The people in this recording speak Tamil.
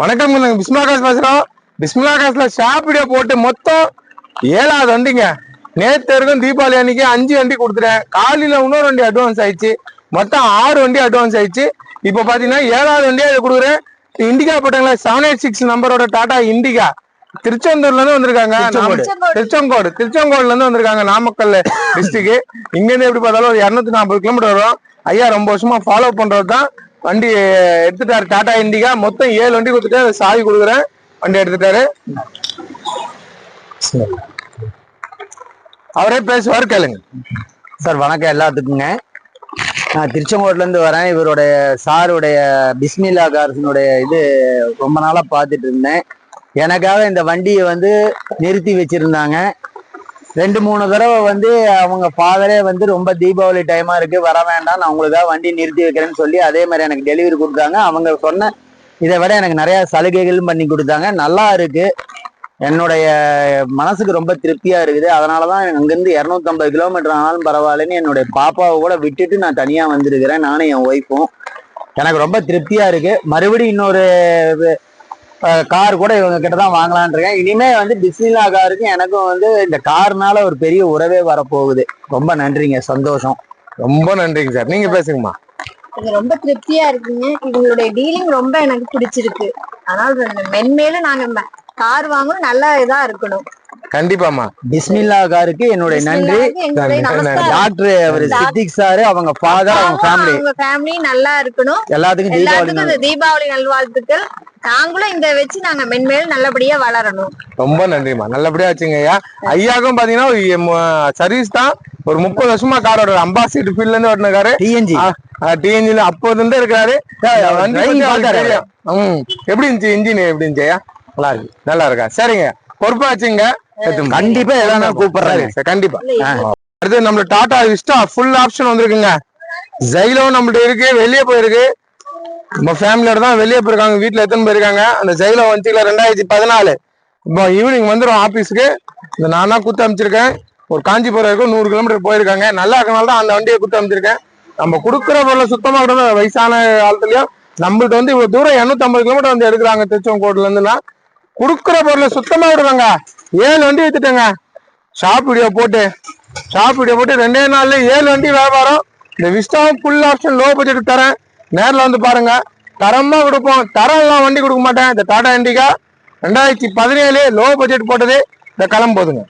வணக்கம், பிஸ்மிலா காசு பேசுறோம். பிஸ்மிலா காசுல ஷாப் வீடியோ போட்டு மொத்தம் 7வது வண்டிங்க. நேற்று வரைக்கும் தீபாவளி அன்னைக்கு 5 வண்டி கொடுத்துட்டேன். காலையில இன்னொரு வண்டி அட்வான்ஸ் ஆயிடுச்சு. மொத்தம் 6 வண்டி அட்வான்ஸ் ஆயிடுச்சு. இப்ப பாத்தீங்கன்னா 7வது வண்டியா இதை கொடுக்குறேன். இண்டிகா போட்டாங்களா 786 நம்பரோட டாடா இண்டிகா. திருச்செந்தூர்ல இருந்து வந்திருக்காங்க. திருச்செங்கோடுல இருந்து வந்திருக்காங்க, நாமக்கல் டிஸ்ட்ரிக்ட். இங்க இருந்து எப்படி பார்த்தாலும் ஒரு 240 கிலோமீட்டர் வரும். ஐயா ரொம்ப வருஷமா ஃபாலோ பண்றது தான். வண்டி எடுத்துட்டாரு, டாடா இண்டிகா. மொத்தம் 7 வண்டி கொடுத்துட்டு சாவி கொடுக்குறேன். வண்டி எடுத்துட்டாரு, அவரே பேசுவார், கேளுங்க. சார் வணக்கம் எல்லாத்துக்குங்க. நான் திருச்செங்கோட்ல இருந்து வரேன். இவருடைய சாருடைய பிஸ்மில்லா கார்ஸினுடைய இது ரொம்ப நாளா பார்த்துட்டு இருந்தேன். எனக்காக இந்த வண்டியை நிறுத்தி வச்சிருந்தாங்க. 2-3 தடவை அவங்க ஃபாதரே ரொம்ப தீபாவளி டைமா இருக்கு, வர வேண்டாம், நான் உங்களுக்காக வண்டி நிறுத்தி வைக்கிறேன்னு சொல்லி அதே மாதிரி எனக்கு டெலிவரி கொடுத்தாங்க. அவங்க சொன்ன இதை விட எனக்கு நிறைய சலுகைகளும் பண்ணி கொடுத்தாங்க. நல்லா இருக்கு, என்னுடைய மனசுக்கு ரொம்ப திருப்தியா இருக்குது. அதனாலதான் அங்கிருந்து 250 கிலோமீட்டர் ஆனாலும் பரவாயில்லன்னு என்னுடைய பாப்பாவை கூட விட்டுட்டு நான் தனியா வந்திருக்கிறேன், நானும் என் ஒய்ஃபும். எனக்கு ரொம்ப திருப்தியா இருக்கு. மறுபடியும் இன்னொரு கார் கூட இவங்க கிட்டதான் வாங்கலான் இருக்கேன். இனிமே பிஸ்மில்லா காருக்கு எனக்கும் இந்த கார்னால ஒரு பெரிய உறவே வரப்போகுது. ரொம்ப நன்றிங்க, சந்தோஷம். ரொம்ப நன்றிங்க சார். நீங்க பேசுங்கம்மா. ரொம்ப திருப்தியா இருக்குங்க. இவங்களுடைய டீலிங் ரொம்ப எனக்கு பிடிச்சிருக்கு. அதனால மென்மேலும் நாங்க கார் வாங்கணும், நல்ல இதா இருக்கணும். கண்டிப்பாமா. பிஸ்மில்லா காருக்கு என்னுடைய நன்றி. டாக்டர் சித்திக் சாரு, அவங்க ஃபாதர், அவங்க ஃபேமிலி நல்லா இருக்கணும். எல்லாத்துக்கும் தீபாவளி நல்வாழ்த்துக்கள். நாங்களும் இந்த வச்சு நாங்க மென்மேலும் நல்லபடியா வளரணும். ரொம்ப நன்றிமா, நல்லபடியா வச்சுங்க ஐயா. ஐயாக்கும் பாத்தீங்கன்னா சர்வீஸ் தான். ஒரு 30 வருஷமா காரோட அம்பாசிடர் ஃபீல்ட்ல இருந்து ஓட்டினாரு. டிஎன்ஜில அப்போது இருந்து இருக்காரு. எப்படி இருந்துச்சு இன்ஜின்? எப்படி இருந்துச்சு ஐயா? நல்லா இருக்கு, நல்லா இருக்கா? சரிங்க, பொறுப்பா வச்சுங்க. கண்டிப்பா எல்லாம் கூப்பிடுறாரு. கண்டிப்பா. அடுத்து நம்ம டாடா விஸ்டா ஃபுல் ஆப்ஷன் வந்திருக்குங்க. ஜைலோ நம்மள்ட்ட இருக்கு, வெளியே போயிருக்கு. நம்ம ஃபேமிலியோட தான் வெளியே போயிருக்காங்க. வீட்டுல எத்தனை போயிருக்காங்க. அந்த ஜைலோ வந்துச்சுல 2014. இப்போ ஈவினிங் வந்துடும் ஆபீஸுக்கு. இந்த நானா குத்து அமைச்சிருக்கேன். ஒரு காஞ்சிபுரம் இருக்கும், 100 கிலோமீட்டர் போயிருக்காங்க. நல்லா இருக்கனால தான் அந்த வண்டியை குத்து அமைச்சிருக்கேன். நம்ம கொடுக்குற பொருளை சுத்தமா கூட வயசான காலத்துலயும் நம்மள்ட்ட இவ்வளவு தூரம் 250 கிலோமீட்டர் எடுக்கிறாங்க திருச்செங்கோடுல இருந்துன்னா. கொடுக்குற பொருளை சுத்தமா விடுறாங்க. 7 வண்டி வித்துட்டேங்க. ஷாப் வீடியோ போட்டு 2 நாள்ல 7 வண்டி வியாபாரம். இந்த விஸ்டாவும் ஃபுல் ஆப்ஷன் லோ பட்ஜெட் தரேன். நேரில் வந்து பாருங்க, தரமா கொடுப்போம். தரம் எல்லாம் வண்டி கொடுக்க மாட்டேன். இந்த டாடா இண்டிகா 2017 லோ பட்ஜெட் போட்டது. இந்த கிளம்பு போதுங்க.